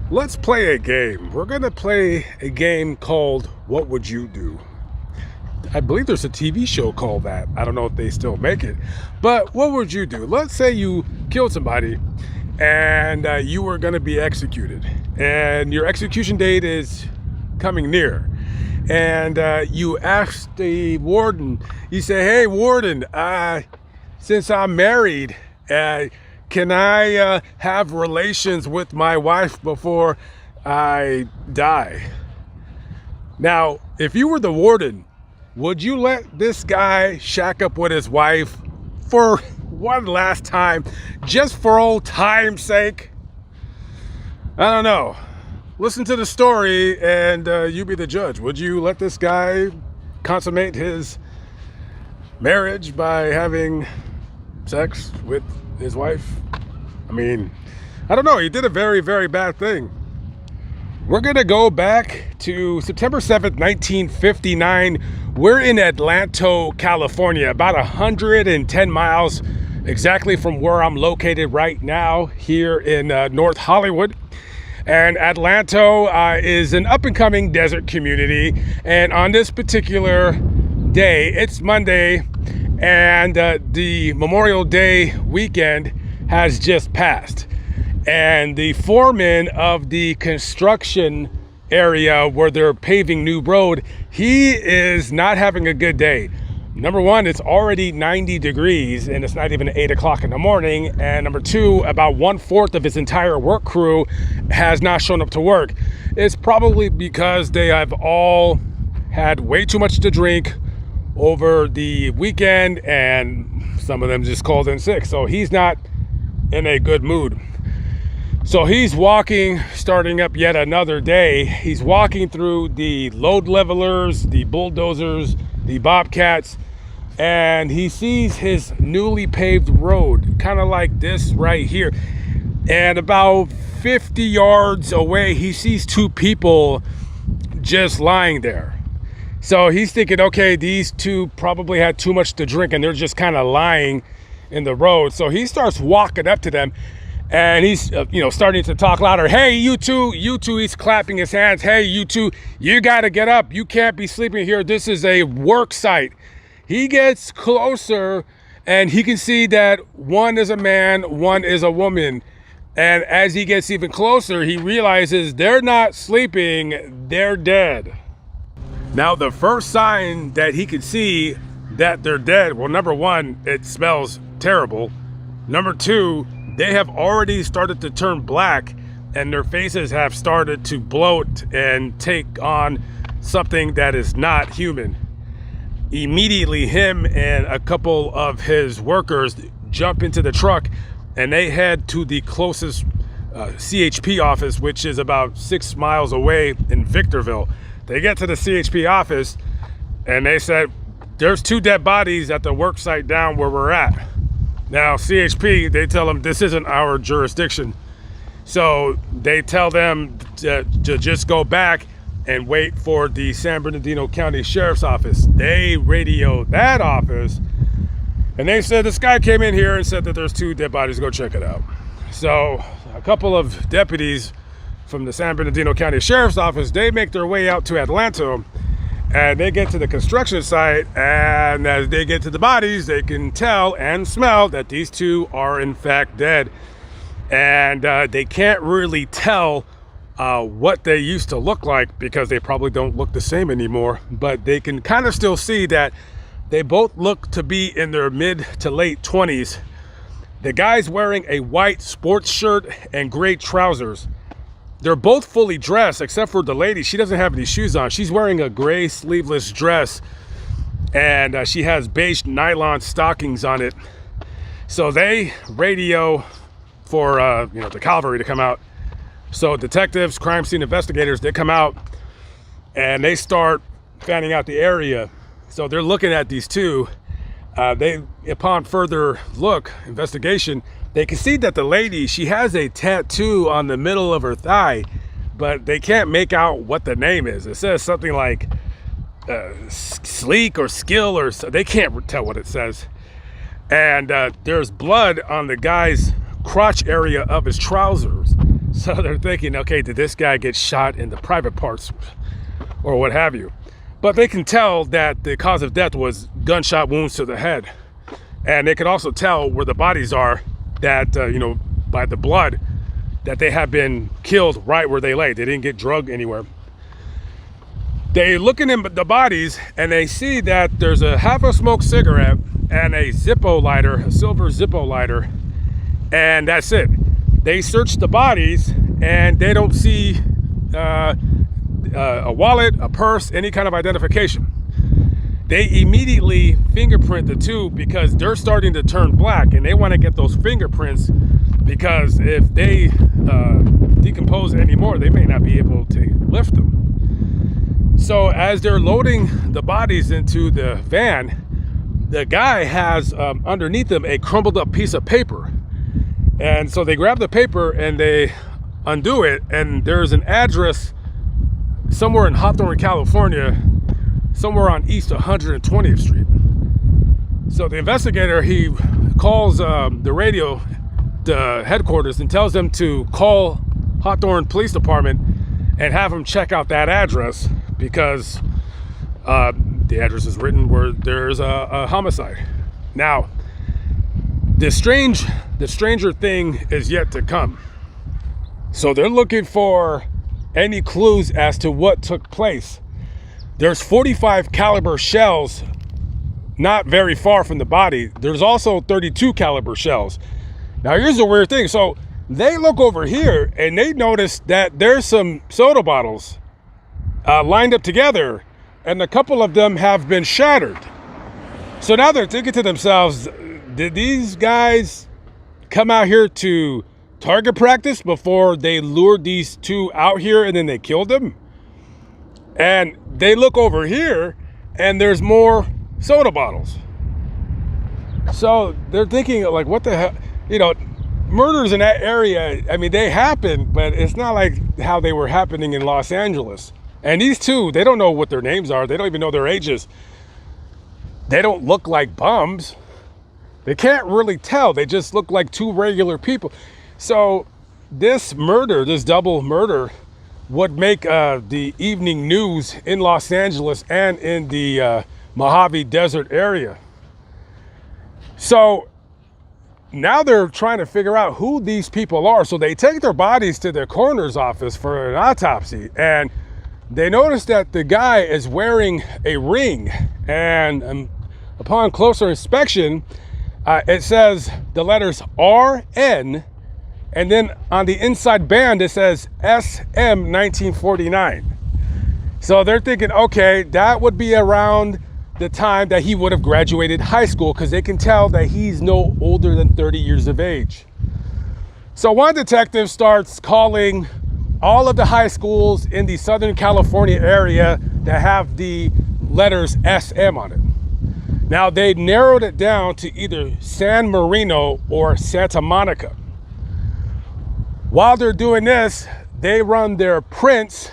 Let's play a game. We're going to play a game called What Would You Do? I believe there's a TV show called that. I don't know if they still make it. But what would you do? Let's say you killed somebody and you were going to be executed. And your execution date is coming near. And you ask the warden, you say, hey, warden, since I'm married, can I have relations with my wife before I die? Now, if you were the warden, would you let this guy shack up with his wife for one last time, just for old time's sake? I don't know. Listen to the story and you be the judge. Would you let this guy consummate his marriage by having sex with his wife? I mean, I don't know. He did a very, very bad thing. We're going to go back to September 7th, 1959. We're in Atlanta, California, about 110 miles exactly from where I'm located right now here in North Hollywood. And Atlanta is an up-and-coming desert community. And on this particular day, it's Monday, and the Memorial Day weekend has just passed. And the foreman of the construction area where they're paving new road, he is not having a good day. Number one, it's already 90 degrees and it's not even 8 o'clock in the morning. And number two, about 1/4 of his entire work crew has not shown up to work. It's probably because they have all had way too much to drink over the weekend and some of them just called in sick. So he's not in a good mood. So he's walking, starting up yet another day. He's walking through the load levelers, the bulldozers, the bobcats, and he sees his newly paved road, kind of like this right here. And about 50 yards away, he sees two people just lying there. So he's thinking, okay, these two probably had too much to drink and they're just kind of lying in the road. So he starts walking up to them and he's, starting to talk louder. Hey, you two, he's clapping his hands. Hey, you two, you got to get up. You can't be sleeping here. This is a work site. He gets closer and he can see that one is a man, one is a woman. And as he gets even closer, he realizes they're not sleeping, they're dead. Now, the first sign that he could see that they're dead, well, number one, it smells terrible. Number two, they have already started to turn black and their faces have started to bloat and take on something that is not human. Immediately, him and a couple of his workers jump into the truck and they head to the closest CHP office, which is about 6 miles away in Victorville. They get to the CHP office and they said, there's 2 dead bodies at the work site down where we're at. Now, CHP, they tell them this isn't our jurisdiction. So they tell them to just go back and wait for the San Bernardino County Sheriff's Office. They radio that office and they said this guy came in here and said that there's 2 dead bodies, go check it out. So a couple of deputies from the San Bernardino County Sheriff's Office, they make their way out to Atlanta and they get to the construction site, and as they get to the bodies, they can tell and smell that these 2 are in fact dead. And they can't really tell what they used to look like because they probably don't look the same anymore, but they can kind of still see that they both look to be in their mid to late 20s. The guy's wearing a white sports shirt and gray trousers. They're both fully dressed except for the lady. She doesn't have any shoes on. She's wearing a gray sleeveless dress and she has beige nylon stockings on it. So they radio for the cavalry to come out. So detectives, crime scene investigators, they come out and they start fanning out the area. So they're looking at these 2. Upon further investigation, they can see that the lady, she has a tattoo on the middle of her thigh, but they can't make out what the name is. It says something like sleek or skill, or so. They can't tell what it says. And there's blood on the guy's crotch area of his trousers. So they're thinking, okay, did this guy get shot in the private parts or what have you? But they can tell that the cause of death was gunshot wounds to the head. And they can also tell where the bodies are, that, by the blood, that they have been killed right where they lay. They didn't get drugged anywhere. They look in the bodies and they see that there's a half a smoked cigarette and a Zippo lighter, a silver Zippo lighter, and that's it. They search the bodies and they don't see a wallet, a purse, any kind of identification. They immediately fingerprint the two because they're starting to turn black, and they want to get those fingerprints because if they decompose anymore, they may not be able to lift them. So as they're loading the bodies into the van, the guy has underneath him a crumbled up piece of paper. And so they grab the paper and they undo it, and there's an address somewhere in Hawthorne, California, somewhere on East 120th Street. So the investigator, he calls the radio, the headquarters, and tells them to call Hawthorne Police Department and have them check out that address because the address is written where there's a homicide. Now, the stranger thing is yet to come. So they're looking for any clues as to what took place. There's 45 caliber shells not very far from the body. There's also 32 caliber shells. Now here's the weird thing. So they look over here and they notice that there's some soda bottles lined up together, and a couple of them have been shattered. So now they're thinking to themselves, did these guys come out here to target practice before they lured these two out here and then they killed them? And they look over here and there's more soda bottles. So they're thinking, like, what the hell? Murders in that area, I mean, they happen, but it's not like how they were happening in Los Angeles. And these two, they don't know what their names are. They don't even know their ages. They don't look like bums. They can't really tell. They just look like two regular people. So this murder, this double murder, would make the evening news in Los Angeles and in the Mojave Desert area. So now they're trying to figure out who these people are. So they take their bodies to the coroner's office for an autopsy, and they notice that the guy is wearing a ring, and upon closer inspection, it says the letters RN, and then on the inside band it says SM 1949. So they're thinking, okay, that would be around the time that he would have graduated high school, because they can tell that he's no older than 30 years of age. So one detective starts calling all of the high schools in the Southern California area that have the letters SM on it. Now they narrowed it down to either San Marino or Santa Monica. While they're doing this, they run their prints,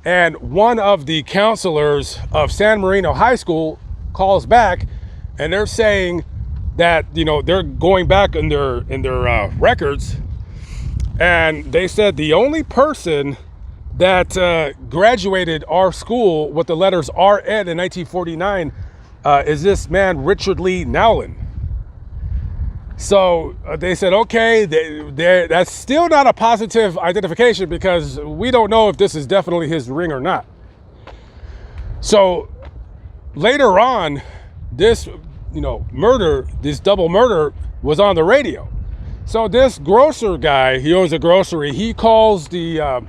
and one of the counselors of San Marino High School calls back, and they're saying that, they're going back in their records, and they said the only person that graduated our school with the letters RN in 1949 is this man, Richard Lee Nowlin. So they said, okay, that's still not a positive identification because we don't know if this is definitely his ring or not. So later on, this, murder, this double murder was on the radio. So this grocer guy, he owns a grocery, he calls the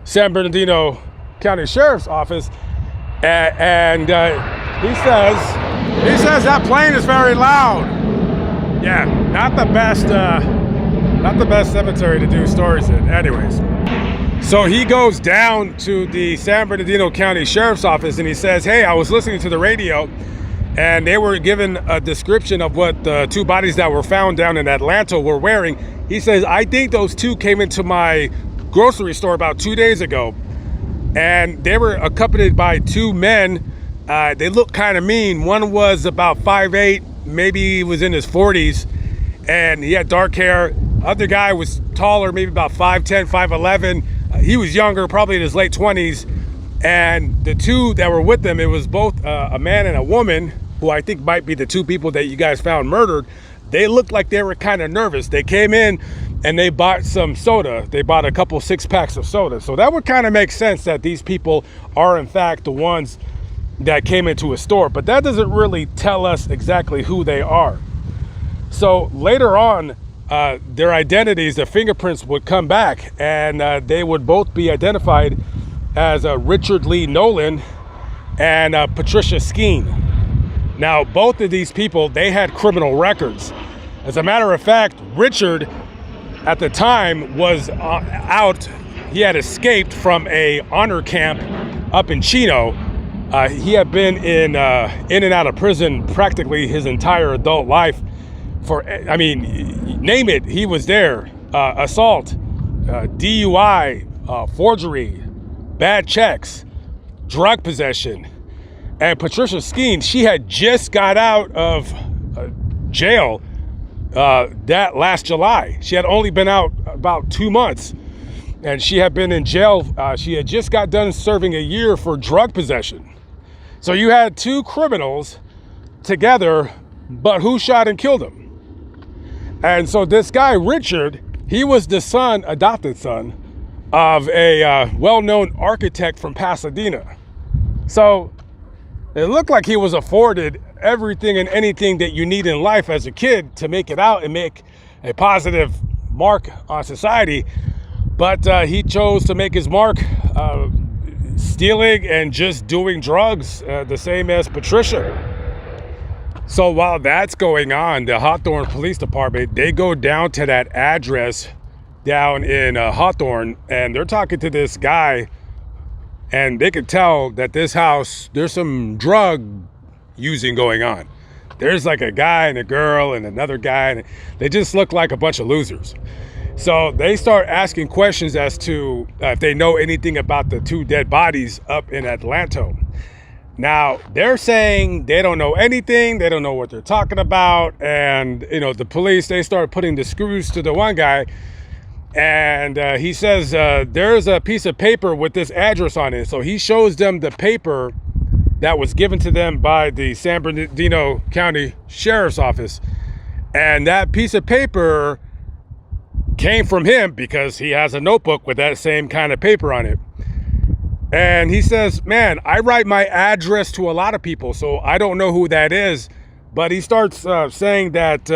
San Bernardino County Sheriff's Office, and he says that plane is very loud. Yeah, not the best cemetery to do stories in. Anyways, so he goes down to the San Bernardino County Sheriff's Office and he says, hey, I was listening to the radio and they were given a description of what the two bodies that were found down in Atlanta were wearing. He says, I think those two came into my grocery store about 2 days ago, and they were accompanied by two men. They looked kind of mean. One was about 5'8", maybe he was in his 40s, and he had dark hair. Other guy was taller, maybe about 5'10", 5'11". He was younger, probably in his late 20s. And the two that were with them, it was both a man and a woman, who I think might be the two people that you guys found murdered. They looked like they were kind of nervous. They came in and they bought some soda. They bought a couple 6-packs of soda. So that would kind of make sense that these people are in fact the ones that came into a store. But that doesn't really tell us exactly who they are. So later on, their identities, their fingerprints would come back, and they would both be identified as Richard Lee Nolan and Patricia Skeen. Now, both of these people, they had criminal records. As a matter of fact, Richard, at the time, was out. He had escaped from a honor camp up in Chino. He had been in and out of prison practically his entire adult life. I mean, name it, he was there. Assault, DUI, forgery, bad checks, drug possession. And Patricia Skeen, she had just got out of jail that last July. She had only been out about 2 months, and she had been in jail. She had just got done serving a year for drug possession. So you had two criminals together, but who shot and killed them? And so this guy, Richard, he was the son, adopted son, of a well-known architect from Pasadena. So it looked like he was afforded everything and anything that you need in life as a kid to make it out and make a positive mark on society. But he chose to make his mark stealing and just doing drugs, the same as Patricia. So while that's going on, the Hawthorne Police Department, they go down to that address down in Hawthorne, and they're talking to this guy, and they could tell that this house, there's some drug using going on. There's like a guy and a girl and another guy, and they just look like a bunch of losers. So they start asking questions as to if they know anything about the two dead bodies up in Atlanta. Now, they're saying they don't know anything. They don't know what they're talking about. And, you know, the police, they start putting the screws to the one guy. And he says, there's a piece of paper with this address on it. So he shows them the paper that was given to them by the San Bernardino County Sheriff's Office. And that piece of paper came from him because he has a notebook with that same kind of paper on it. And he says, man, I write my address to a lot of people, so I don't know who that is. But he starts saying that,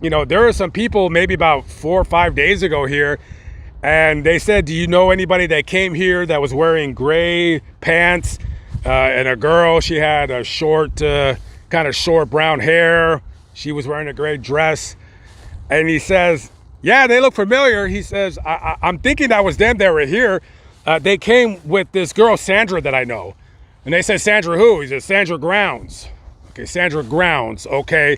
you know, there are some people maybe about 4 or 5 days ago here, and they said, do you know anybody that came here that was wearing gray pants? And a girl, she had a short, kind of short brown hair. She was wearing a gray dress. And he says, yeah, they look familiar. He says, I'm thinking that was them that were here. They came with this girl, Sandra, that I know. And they said, Sandra who? He said, Sandra Grounds. Okay, Sandra Grounds, okay.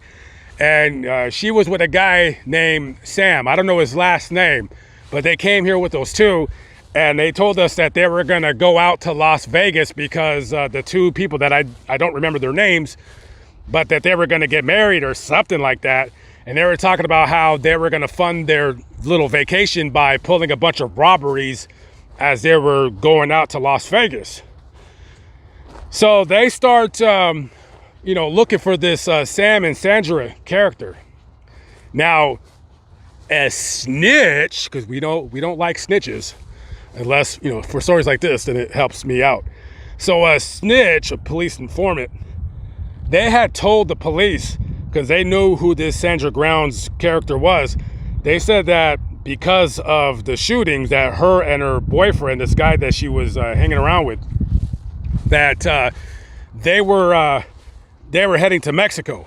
And she was with a guy named Sam. I don't know his last name, but they came here with those two. And they told us that they were going to go out to Las Vegas because the two people that I don't remember their names, but that they were going to get married or something like that. And they were talking about how they were going to fund their little vacation by pulling a bunch of robberies as they were going out to Las Vegas. So they start, you know, looking for this Sam and Sandra character. Now, as snitch, because we don't like snitches, unless, you know, for stories like this, then it helps me out. So a snitch, a police informant, they had told the police, because they knew who this Sandra Grounds character was, they said that because of the shootings that her and her boyfriend, this guy that she was hanging around with, that they were heading to Mexico.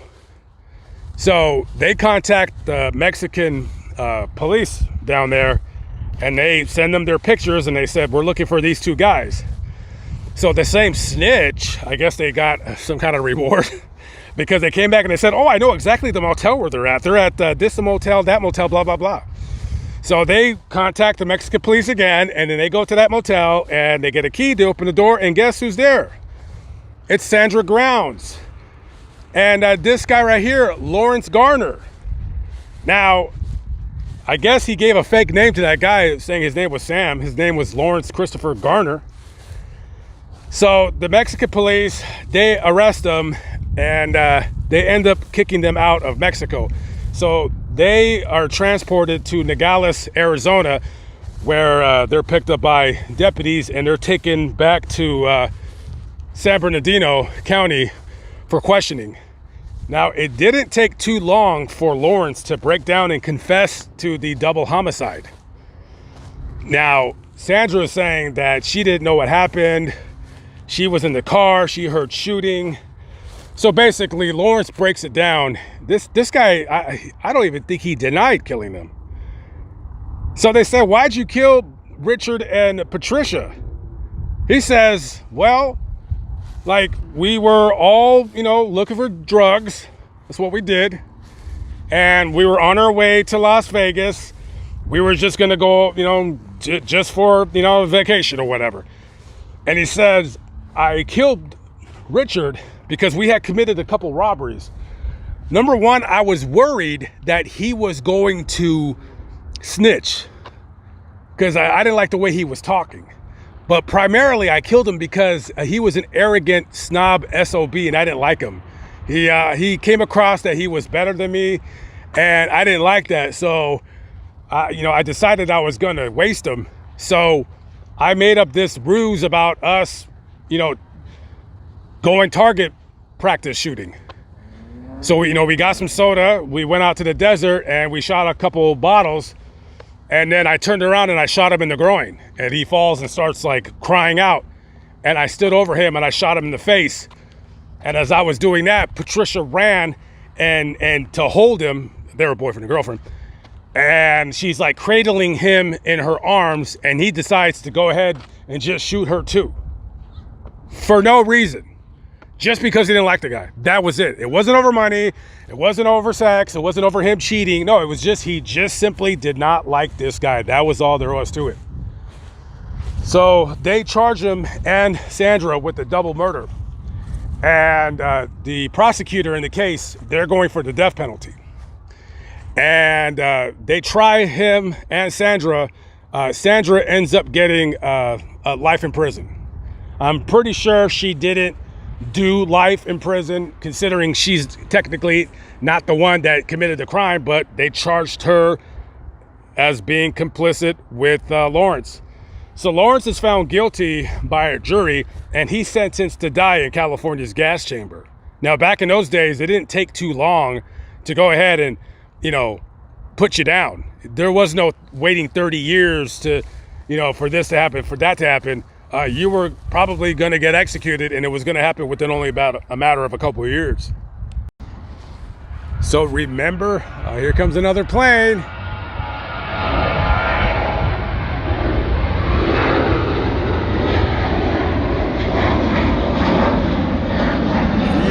So they contact the Mexican police down there, and they send them their pictures, and they said, we're looking for these two guys. So the same snitch, I guess they got some kind of reward because they came back and they said, oh, I know exactly the motel where they're at. They're at this motel, that motel, blah, blah, blah. So they contact the Mexican police again, and then they go to that motel, and they get a key to open the door, and guess who's there? It's Sandra Grounds. And this guy right here, Lawrence Garner. Now, I guess he gave a fake name to that guy, saying his name was Sam. His name was Lawrence Christopher Garner. So the Mexican police, they arrest him, and they end up kicking them out of Mexico. So they are transported to Nogales, Arizona, where they're picked up by deputies, and they're taken back to San Bernardino County for questioning. Now, it didn't take too long for Lawrence to break down and confess to the double homicide. Now, Sandra is saying that she didn't know what happened. She was in the car, she heard shooting. So basically, Lawrence breaks it down. This guy, I don't even think he denied killing them. So they said, why'd you kill Richard and Patricia? He says, well, like, we were all, looking for drugs. That's what we did. And we were on our way to Las Vegas. We were just going to go, just for, vacation or whatever. And he says, I killed Richard because we had committed a couple robberies. Number one, I was worried that he was going to snitch because I didn't like the way he was talking. But primarily, I killed him because he was an arrogant snob SOB, and I didn't like him. He came across that he was better than me, and I didn't like that. So, I decided I was going to waste him. So I made up this ruse about us, going target practice shooting. So, we got some soda. We went out to the desert, and we shot a couple bottles. And then I turned around and I shot him in the groin, and he falls and starts like crying out. And I stood over him and I shot him in the face. And as I was doing that, Patricia ran and to hold him, they were boyfriend and girlfriend. And she's like cradling him in her arms, and he decides to go ahead and just shoot her too. For no reason. Just because he didn't like the guy. That was it. It wasn't over money. It wasn't over sex. It wasn't over him cheating. No, it was just, he just simply did not like this guy. That was all there was to it. So they charge him and Sandra with the double murder. And the prosecutor in the case, they're going for the death penalty. And they try him and Sandra. Sandra ends up getting life in prison. I'm pretty sure she didn't do life in prison, considering she's technically not the one that committed the crime, but they charged her as being complicit with Lawrence. So Lawrence is found guilty by a jury, and he's sentenced to die in California's gas chamber. Now, back in those days, it didn't take too long to go ahead and, put you down. There was no waiting 30 years to, for this to happen, for that to happen. You were probably going to get executed, and it was going to happen within only about a matter of a couple of years. So remember, here comes another plane.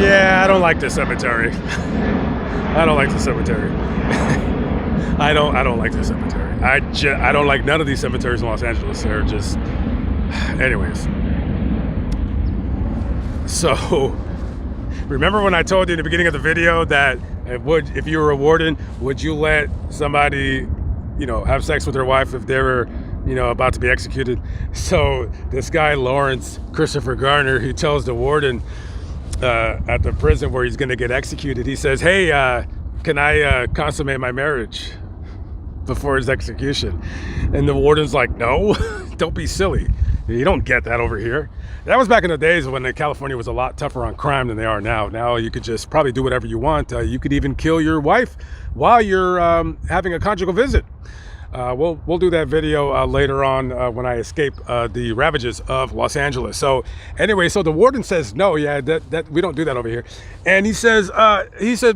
Yeah, I don't like this cemetery. I don't like the cemetery. I don't like the cemetery. I don't like none of these cemeteries in Los Angeles. They're just... Anyways, so remember when I told you in the beginning of the video that if you were a warden, would you let somebody, have sex with their wife if they were, about to be executed? So this guy, Lawrence Christopher Garner, he tells the warden at the prison where he's going to get executed, he says, hey, can I consummate my marriage before his execution? And the warden's like, no, don't be silly. You don't get that over here. That was back in the days when California was a lot tougher on crime than they are now. Now you could just probably do whatever you want. You could even kill your wife while you're having a conjugal visit. We'll do that video later on when I escape the ravages of Los Angeles. So anyway, so the warden says, no, yeah, that we don't do that over here. And he says,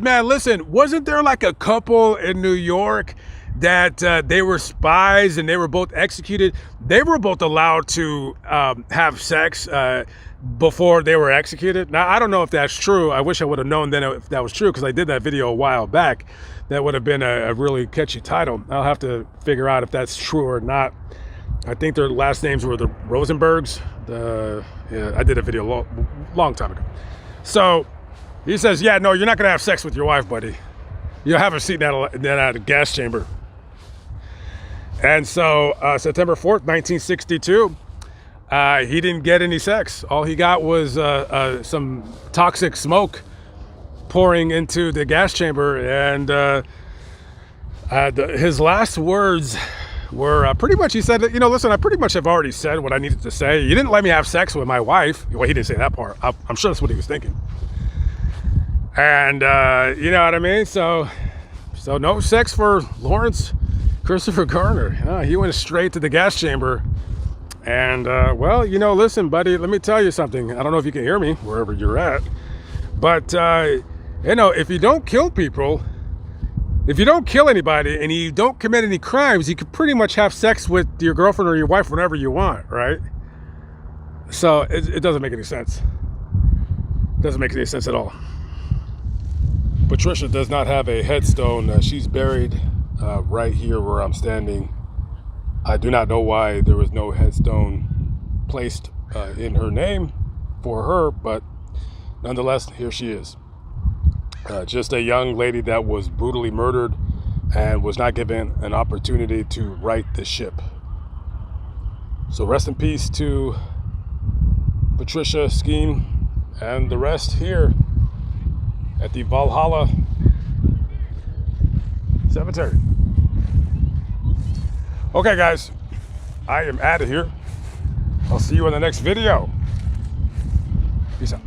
man, listen, wasn't there like a couple in New York that they were spies and they were both executed? They were both allowed to have sex before they were executed. Now, I don't know if that's true. I wish I would have known then if that was true, because I did that video a while back. That would have been a really catchy title. I'll have to figure out if that's true or not. I think their last names were the Rosenbergs. I did a video long time ago. So he says, yeah, no, you're not going to have sex with your wife, buddy. You'll have a seat in that gas chamber. And so September 4th, 1962, he didn't get any sex. All he got was some toxic smoke pouring into the gas chamber. And his last words were pretty much, he said, you know, listen, I pretty much have already said what I needed to say. You didn't let me have sex with my wife. Well, he didn't say that part. I'm sure that's what he was thinking. And you know what I mean? So no sex for Lawrence Christopher Garner. He went straight to the gas chamber. And well, you know, listen, buddy, let me tell you something. I don't know if you can hear me wherever you're at, but you know, if you don't kill people, if you don't kill anybody and you don't commit any crimes, you can pretty much have sex with your girlfriend or your wife whenever you want, right? So it doesn't make any sense. It doesn't make any sense at all. Patricia does not have a headstone. She's buried right here where I'm standing. I do not know why there was no headstone placed in her name for her, but nonetheless, here she is. Just a young lady that was brutally murdered and was not given an opportunity to right the ship. So rest in peace to Patricia Skeen and the rest here at the Valhalla Cemetery. Okay, guys, I am out of here. I'll see you in the next video. Peace out.